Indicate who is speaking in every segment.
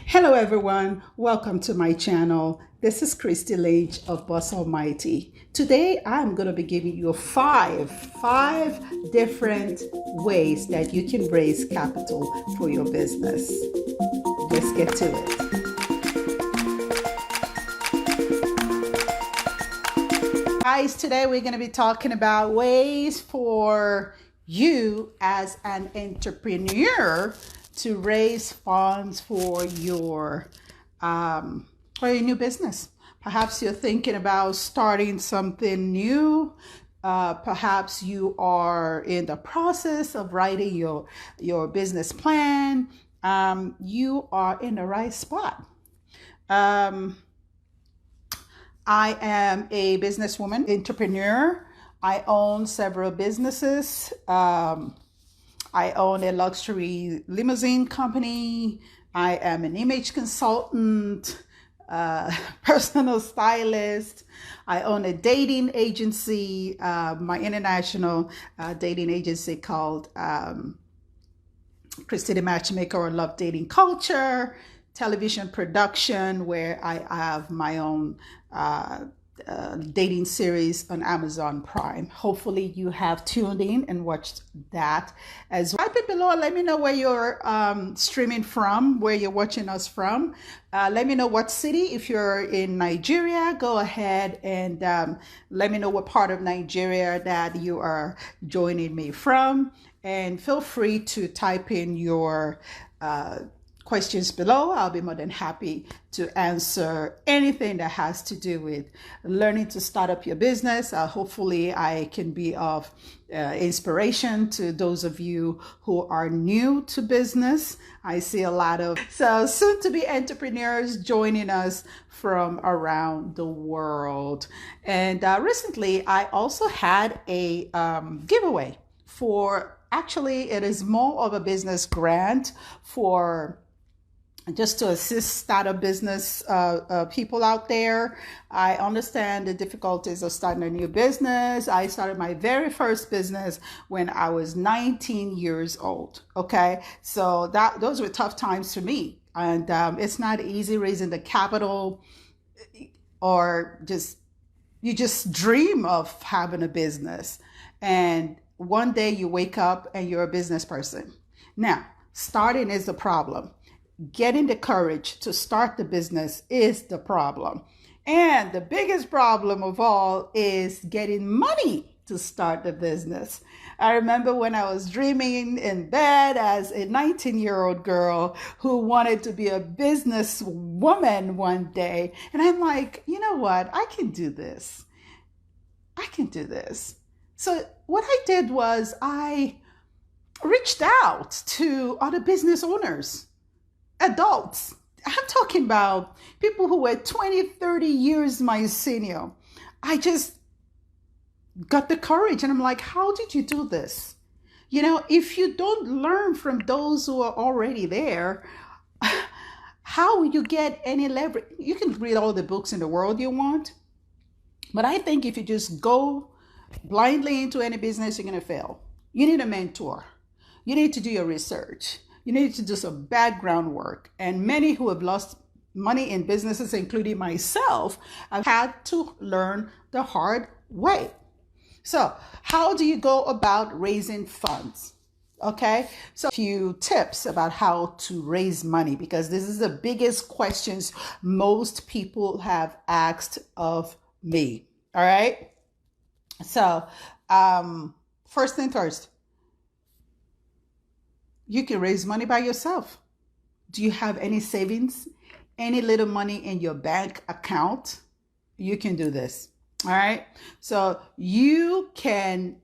Speaker 1: Hello everyone, welcome to my channel. This is Christy Lynch of Boss Almighty. Today I'm going to be giving you five different ways that you can raise capital for your business. Let's get to it. Guys, today we're going to be talking about ways for you as an entrepreneur to raise funds for your new business. Perhaps you're thinking about starting something new. Perhaps you are in the process of writing your business plan. You are in the right spot. I am a businesswoman, entrepreneur. I own several businesses. I own a luxury limousine company. I am an image consultant, personal stylist. I own a dating agency, my international dating agency called Christy the Matchmaker or Love Dating Culture, television production where I have my own dating series on Amazon Prime. Hopefully you have tuned in and watched that as well. Type it below. Let me know where you're streaming from, where you're watching us from. Let me know what city. If you're in Nigeria, go ahead and let me know what part of Nigeria that you are joining me from. And feel free to type in your questions below. I'll be more than happy to answer anything that has to do with learning to start up your business. Hopefully I can be of inspiration to those of you who are new to business. I see a lot of soon to be entrepreneurs joining us from around the world. And recently I also had a giveaway for, actually it is more of a business grant for just to assist startup business people out there. I understand the difficulties of starting a new business. I started my very first business when I was 19 years old. Okay, so those were tough times for me, and it's not easy raising the capital, or you just dream of having a business, and one day you wake up and you're a business person. Now, starting is the problem. Getting the courage to start the business is the problem. And the biggest problem of all is getting money to start the business. I remember when I was dreaming in bed as a 19-year-old girl who wanted to be a business woman one day. And I'm like, you know what? I can do this. I can do this. So what I did was I reached out to other business owners. Adults. I'm talking about people who were 20, 30 years my senior. I just got the courage and I'm like, how did you do this? You know, if you don't learn from those who are already there, how will you get any leverage? You can read all the books in the world you want, but I think if you just go blindly into any business, you're going to fail. You need a mentor. You need to do your research. You need to do some background work. And many who have lost money in businesses, including myself, have had to learn the hard way. So how do you go about raising funds? Okay, so a few tips about how to raise money, because this is the biggest questions most people have asked of me. All right. So first thing first, you can raise money by yourself. Do you have any savings? Any little money in your bank account? You can do this. All right. So you can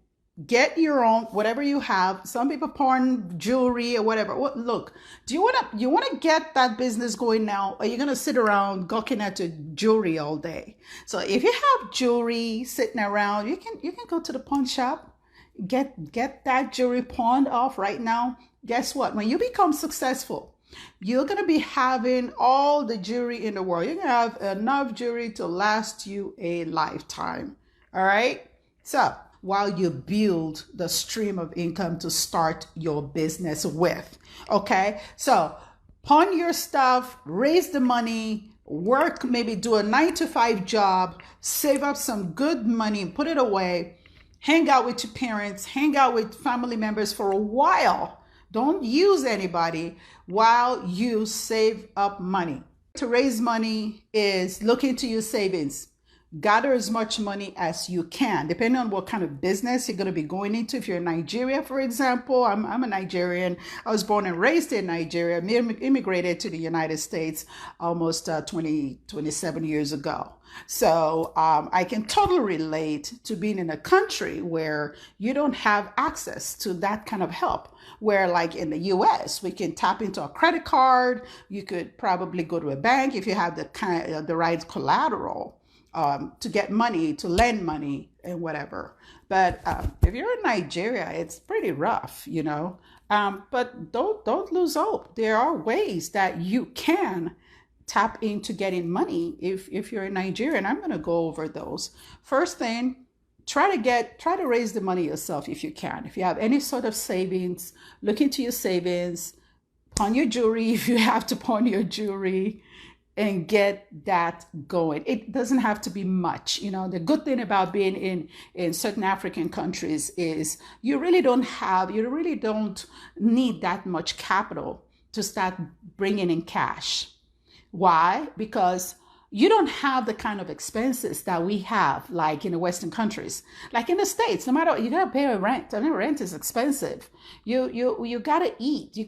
Speaker 1: get your own, whatever you have. Some people pawn jewelry or whatever. Look, do you want to get that business going now? Or are you going to sit around gawking at your jewelry all day? So if you have jewelry sitting around, you can go to the pawn shop, get that jewelry pawned off right now. Guess what? When you become successful, you're going to be having all the jewelry in the world. You're going to have enough jewelry to last you a lifetime. All right. So while you build the stream of income to start your business with. Okay. So pawn your stuff, raise the money, work, maybe do a 9 to 5 job, save up some good money, put it away, hang out with your parents, hang out with family members for a while. Don't use anybody while you save up money. To raise money is look into your savings. Gather as much money as you can, depending on what kind of business you're going to be going into. If you're in Nigeria, for example, I'm a Nigerian. I was born and raised in Nigeria. Immigrated to the United States almost 27 years ago. So I can totally relate to being in a country where you don't have access to that kind of help. Where like in the US, we can tap into a credit card. You could probably go to a bank if you have the right collateral. To get money, to lend money and whatever. But if you're in Nigeria, it's pretty rough, you know. But don't lose hope. There are ways that you can tap into getting money if you're in Nigeria, and I'm going to go over those. First thing, try to raise the money yourself if you can. If you have any sort of savings, look into your savings, pawn your jewelry if you have to pawn your jewelry, and get that going. It doesn't have to be much. You know, the good thing about being in certain African countries is you really don't need that much capital to start bringing in cash. Why? Because you don't have the kind of expenses that we have, like in the Western countries. Like in the States, no matter, you gotta pay a rent. I mean, rent is expensive. You gotta eat. You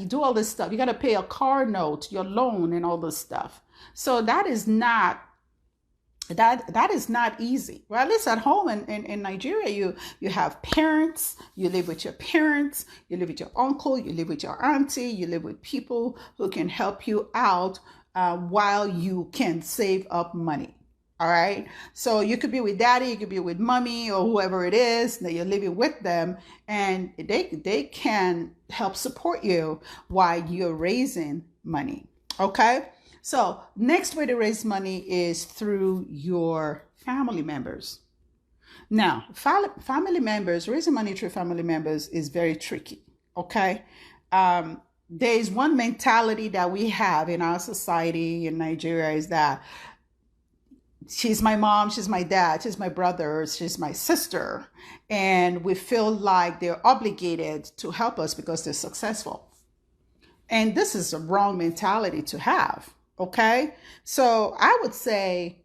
Speaker 1: do all this stuff. You gotta pay a car note, your loan, and all this stuff. So that is not easy. Well, at least at home in Nigeria, you have parents. You live with your parents. You live with your uncle. You live with your auntie. You live with people who can help you out. While you can save up money. All right. So you could be with daddy, you could be with mommy or whoever it is that you're living with them, and they can help support you while you're raising money. Okay. So next way to raise money is through your family members. Now, family members, raising money through family members is very tricky. Okay. There is one mentality that we have in our society in Nigeria is that she's my mom, she's my dad, she's my brother, she's my sister. And we feel like they're obligated to help us because they're successful. And this is a wrong mentality to have. Okay. So I would say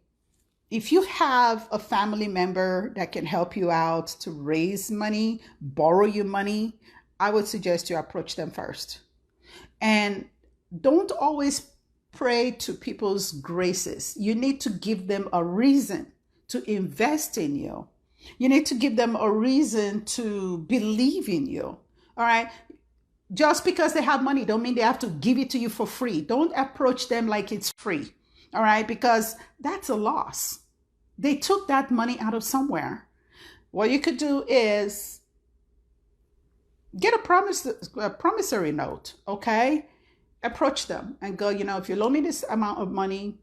Speaker 1: if you have a family member that can help you out to raise money, borrow you money, I would suggest you approach them first. And don't always pray to people's graces. You need to give them a reason to invest in you. You need to give them a reason to believe in you. All right. Just because they have money don't mean they have to give it to you for free. Don't approach them like it's free. All right. Because that's a loss. They took that money out of somewhere. What you could do is get a promissory note, okay? Approach them and go, you know, if you loan me this amount of money,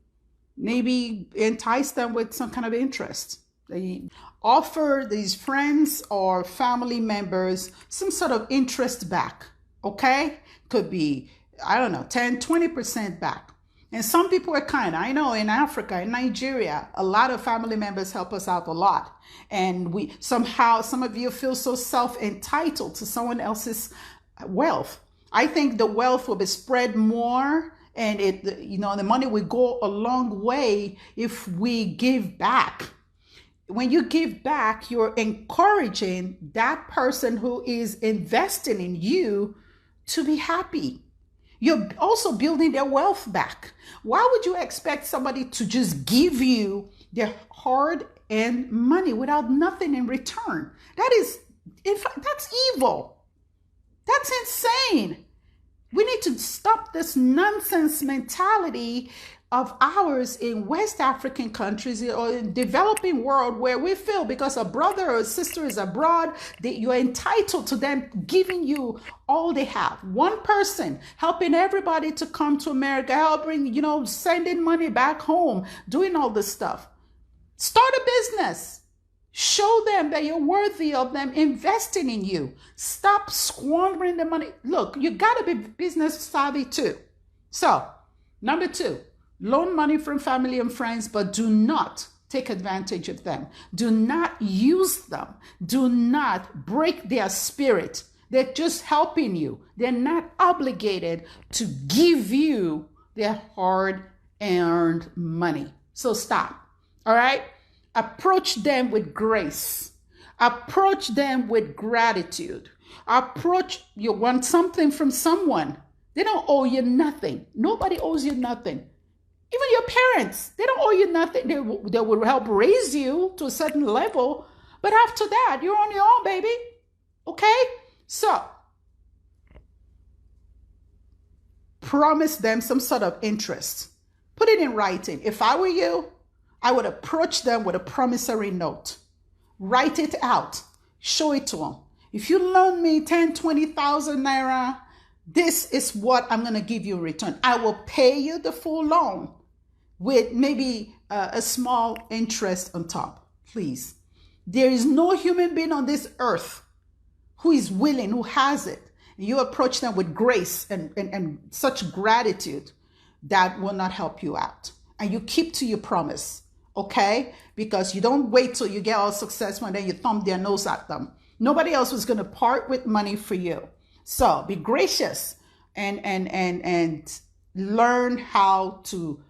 Speaker 1: maybe entice them with some kind of interest. They offer these friends or family members some sort of interest back, okay? Could be, I don't know, 10, 20% back. And some people are kind. I know in Africa, in Nigeria, a lot of family members help us out a lot. And we somehow, some of you feel so self-entitled to someone else's wealth. I think the wealth will be spread more, and the money will go a long way if we give back. When you give back, you're encouraging that person who is investing in you to be happy. You're also building their wealth back. Why would you expect somebody to just give you their hard-earned money without nothing in return? That is, in fact, that's evil. That's insane. We need to stop this nonsense mentality of ours in West African countries or in developing world where we feel because a brother or a sister is abroad, that you're entitled to them giving you all they have. One person helping everybody to come to America, helping, sending money back home, doing all this stuff. Start a business. Show them that you're worthy of them investing in you. Stop squandering the money. Look, you got to be business savvy too. So, number 2, loan money from family and friends, but do not take advantage of them. Do not use them. Do not break their spirit. They're just helping you. They're not obligated to give you their hard-earned money. So stop. All right? Approach them with grace. Approach them with gratitude. You want something from someone. They don't owe you nothing. Nobody owes you nothing. Even your parents, they don't owe you nothing. They will help raise you to a certain level. But after that, you're on your own, baby. Okay? So, promise them some sort of interest. Put it in writing. If I were you, I would approach them with a promissory note. Write it out. Show it to them. If you loan me 10, 20,000 Naira, this is what I'm going to give you in return. I will pay you the full loan with maybe a small interest on top. Please. There is no human being on this earth who is willing, who has it. And you approach them with grace and such gratitude that will not help you out. And you keep to your promise, okay? Because you don't wait till you get all successful and then you thumb their nose at them. Nobody else was going to part with money for you. So be gracious and learn how to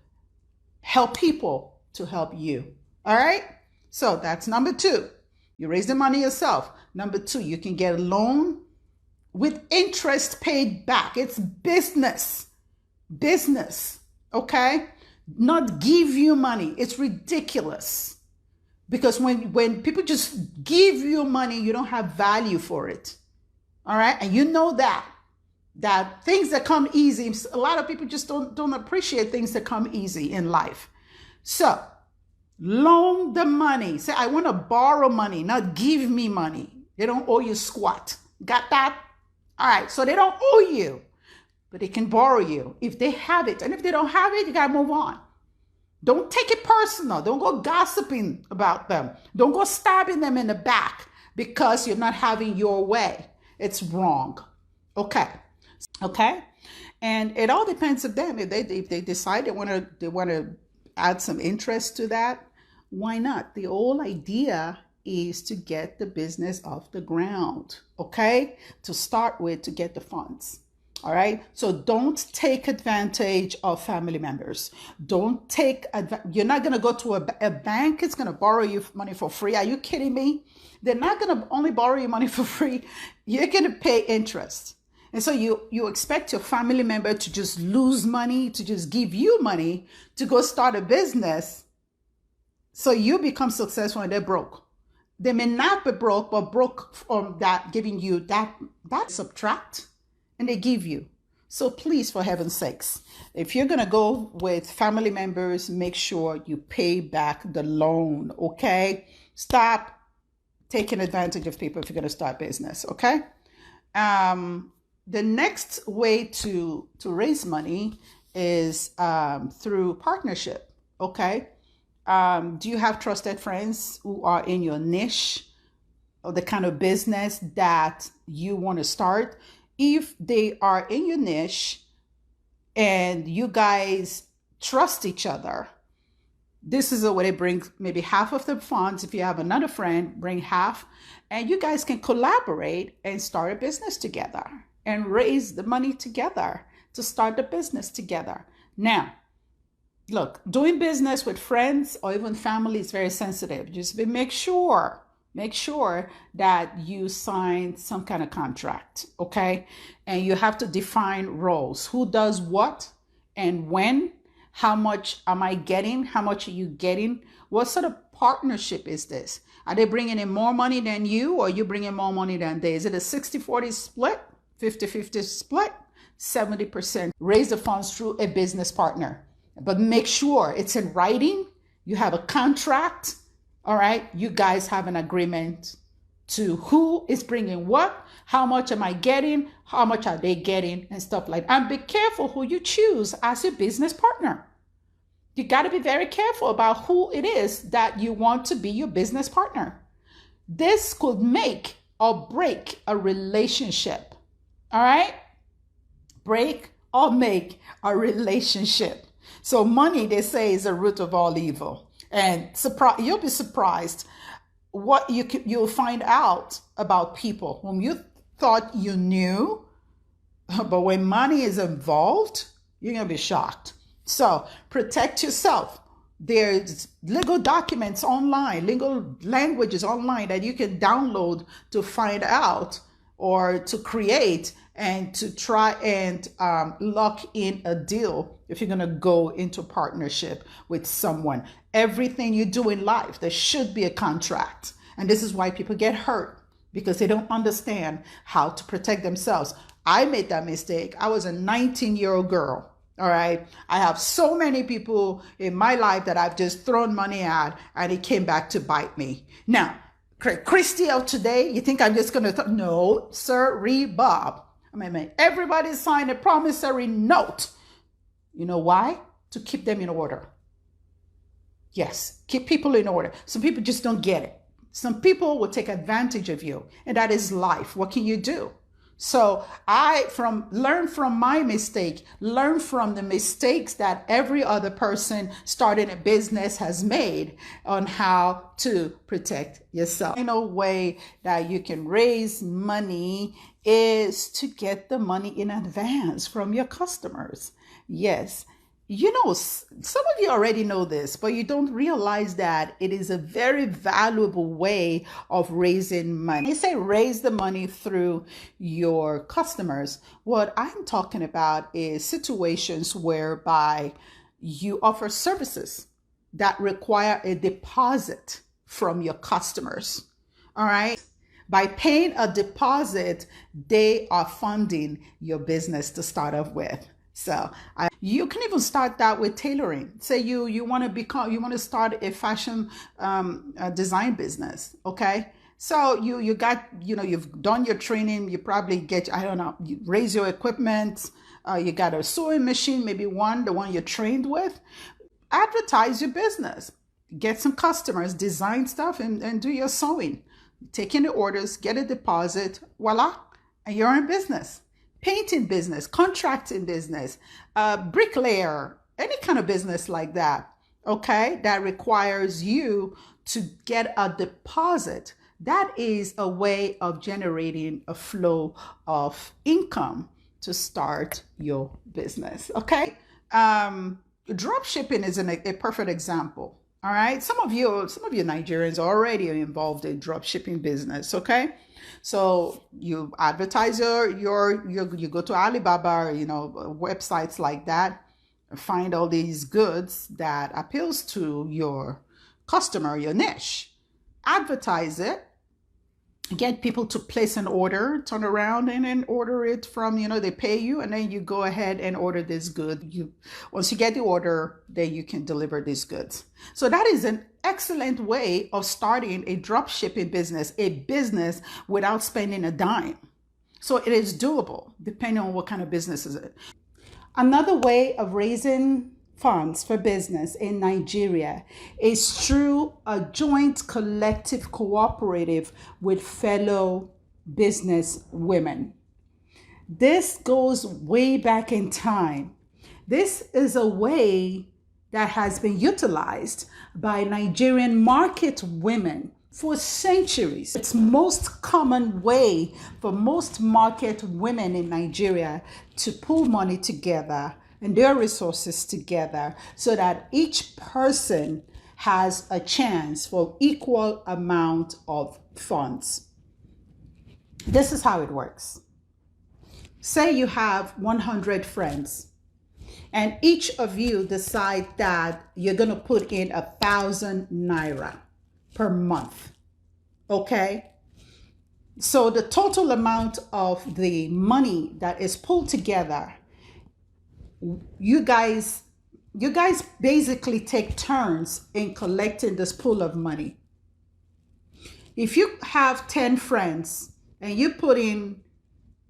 Speaker 1: help people to help you. All right? So that's number 2. You raise the money yourself. Number 2, you can get a loan with interest paid back. It's business. Business. Okay? Not give you money. It's ridiculous. Because when people just give you money, you don't have value for it. All right? And you know that things that come easy, a lot of people just don't appreciate things that come easy in life. So, loan the money. Say, I want to borrow money, not give me money. They don't owe you squat. Got that? All right. So they don't owe you, but they can borrow you if they have it. And if they don't have it, you got to move on. Don't take it personal. Don't go gossiping about them. Don't go stabbing them in the back because you're not having your way. It's wrong. Okay. Okay. And it all depends on them. If they decide they want to add some interest to that, why not? The whole idea is to get the business off the ground. Okay. To start with, to get the funds. All right. So don't take advantage of family members. Don't take you're not going to go to a bank. It's going to borrow you money for free. Are you kidding me? They're not going to only borrow you money for free. You're going to pay interest. And so you expect your family member to just lose money, to just give you money to go start a business. So you become successful and they're broke. They may not be broke, but broke from that, giving you that subtract. And they give you. So please, for heaven's sakes, if you're going to go with family members, make sure you pay back the loan, okay? Stop taking advantage of people if you're going to start business, okay? The next way to raise money is through partnership, okay? Do you have trusted friends who are in your niche or the kind of business that you want to start? If they are in your niche and you guys trust each other, this is a way to bring maybe half of the funds. If you have another friend, bring half, and you guys can collaborate and start a business together and raise the money together to start the business together. Now, look, doing business with friends or even family is very sensitive. Just make sure that you sign some kind of contract, okay? And you have to define roles. Who does what and when? How much am I getting? How much are you getting? What sort of partnership is this? Are they bringing in more money than you, or are you bringing more money than they? Is it a 60-40 split, 50-50 split, 70%? Raise the funds through a business partner. But make sure it's in writing. You have a contract. All right, you guys have an agreement to who is bringing what, how much am I getting, how much are they getting, and stuff like that. And be careful who you choose as your business partner. You got to be very careful about who it is that you want to be your business partner. This could make or break a relationship. All right, break or make a relationship. So money, they say, is the root of all evil. And you'll be surprised what you'll find out about people whom you thought you knew, but when money is involved, you're going to be shocked. So protect yourself. There's legal documents online, legal languages online that you can download to find out or to create and to try and lock in a deal if you're going to go into partnership with someone. Everything you do in life, there should be a contract. And this is why people get hurt, because they don't understand how to protect themselves. I made that mistake. I was a 19-year-old girl. All right. I have so many people in my life that I've just thrown money at and it came back to bite me. Now, Christy of today, you think I'm just going to, no, sir, Bob. I mean, everybody signed a promissory note. You know why? To keep them in order. Yes, keep people in order. Some people just don't get it. Some people will take advantage of you, and that is life. What can you do? So learn from my mistake, learn from the mistakes that every other person starting a business has made on how to protect yourself. The final way that you can raise money is to get the money in advance from your customers. Yes. You know, some of you already know this, but you don't realize that it is a very valuable way of raising money. I say raise the money through your customers. What I'm talking about is situations whereby you offer services that require a deposit from your customers. All right. By paying a deposit, they are funding your business to start off with. So you can even start that with tailoring. Say you want to start a fashion design business. Okay. So you've done your training. You probably you raise your equipment. You got a sewing machine, maybe the one you're trained with. Advertise your business. Get some customers, design stuff and do your sewing. Take in the orders, get a deposit, voila, and you're in business. Painting business, contracting business, bricklayer, any kind of business like that, okay, that requires you to get a deposit. That is a way of generating a flow of income to start your business, okay? Drop shipping is a perfect example, all right? Some of you Nigerians already are involved in drop shipping business, okay? So you advertise you go to Alibaba, websites like that, find all these goods that appeals to your customer, your niche, advertise it, get people to place an order, turn around and then order it from, they pay you, and then you go ahead and order this good. Once you get the order, then you can deliver these goods. So that is an excellent way of starting a drop shipping business, a business without spending a dime. So it is doable depending on what kind of business is it. Another way of raising funds for business in Nigeria is through a joint collective cooperative with fellow business women. This goes way back in time. This is a way that has been utilized by Nigerian market women for centuries. It's most common way for most market women in Nigeria to pull money together and their resources together so that each person has a chance for equal amount of funds. This is how it works. Say you have 100 friends and each of you decide that you're going to put in 1,000 Naira per month. Okay? So the total amount of the money that is pulled together, you guys basically take turns in collecting this pool of money. If you have 10 friends and you put in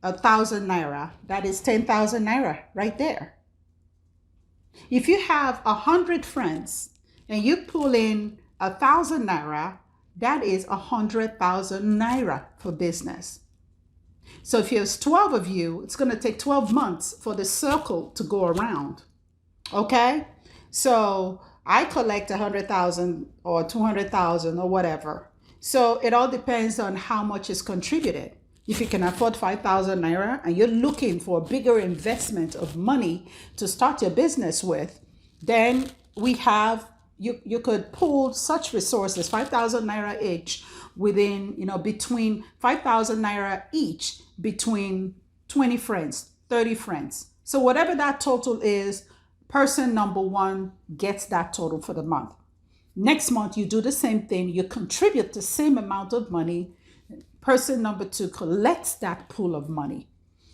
Speaker 1: 1,000 Naira, that is 10,000 Naira right there. If you have 100 friends and you pull in 1,000 Naira, that is 100,000 Naira for business. So if there's 12 of you, it's going to take 12 months for the circle to go around. Okay? So I collect 100,000 or 200,000 or whatever. So it all depends on how much is contributed. If you can afford 5,000 Naira and you're looking for a bigger investment of money to start your business with, then we have, you could pool such resources, 5,000 Naira each within, between 5,000 Naira each between 20 friends, 30 friends. So whatever that total is, person number one gets that total for the month. Next month, you do the same thing. You contribute the same amount of money. Person number two collects that pool of money.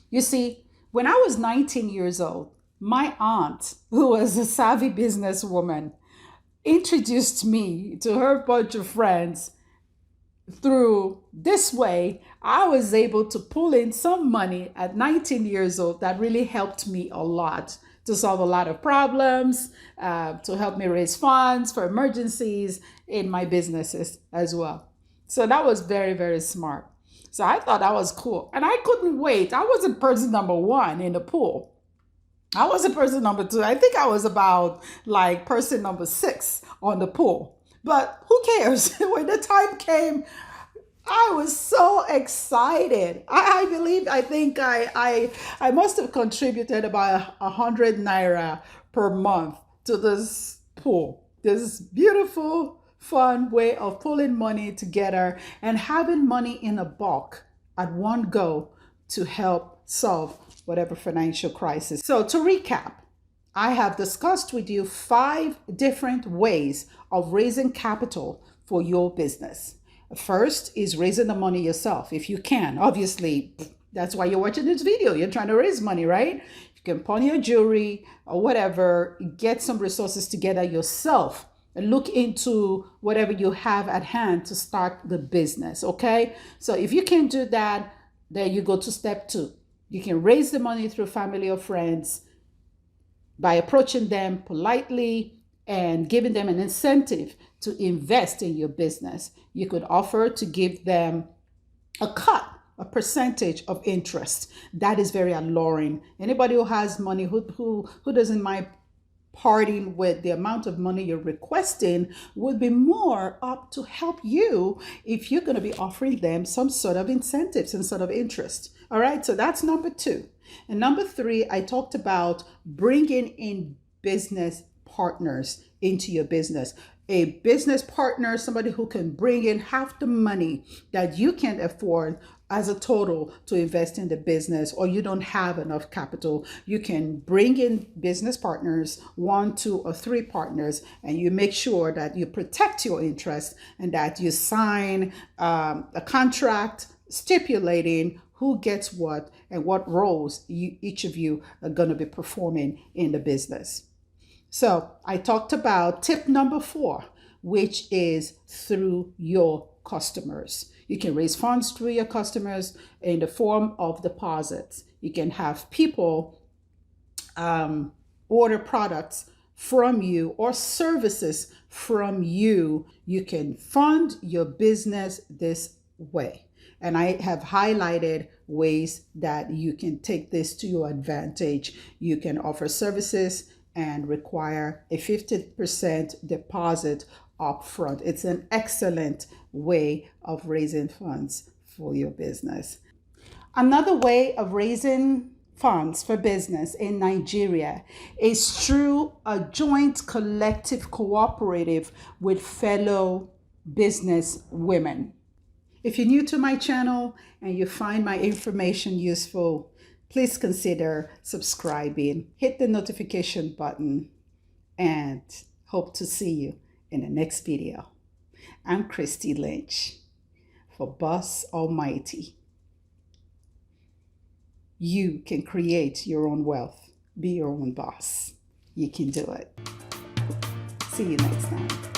Speaker 1: You see, when I was 19 years old, my aunt, who was a savvy businesswoman, introduced me to her bunch of friends. Through this way, I was able to pull in some money at 19 years old that really helped me a lot to solve a lot of problems, to help me raise funds for emergencies in my businesses as well. So that was very, very smart. So I thought that was cool. And I couldn't wait. I wasn't person number one in the pool. I wasn't person number two. I think I was about like person number 6 on the pool. But who cares? When the time came, I was so excited. I think I must have contributed about 100 Naira per month to this pool. This beautiful, fun way of pulling money together and having money in a bulk at one go to help solve whatever financial crisis. So to recap, I have discussed with you 5 different ways of raising capital for your business. First is raising the money yourself, if you can. Obviously, that's why you're watching this video. You're trying to raise money, right? You can pawn your jewelry or whatever, get some resources together yourself and look into whatever you have at hand to start the business, okay? So if you can do that, then you go to step 2. You can raise the money through family or friends by approaching them politely and giving them an incentive to invest in your business. You could offer to give them a percentage of interest. That is very alluring. Anybody who has money, who doesn't mind parting with the amount of money you're requesting, would be more up to help you if you're going to be offering them some sort of incentive, some sort of interest. All right, so that's number 2. And number 3, I talked about bringing in business partners into your business. A business partner, somebody who can bring in half the money that you can afford as a total to invest in the business, or you don't have enough capital. You can bring in business partners, 1, 2, or 3 partners, and you make sure that you protect your interests and that you sign a contract stipulating who gets what and what roles each of you are going to be performing in the business. So I talked about tip number 4, which is through your customers. You can raise funds through your customers in the form of deposits. You can have people order products from you or services from you. You can fund your business this way. And I have highlighted ways that you can take this to your advantage. You can offer services and require a 50% deposit upfront. It's an excellent way of raising funds for your business. Another way of raising funds for business in Nigeria is through a joint collective cooperative with fellow business women. If you're new to my channel and you find my information useful, please consider subscribing, hit the notification button, and hope to see you in the next video. I'm Christy Lynch for Boss Almighty. You can create your own wealth. Be your own boss. You can do it. See you next time.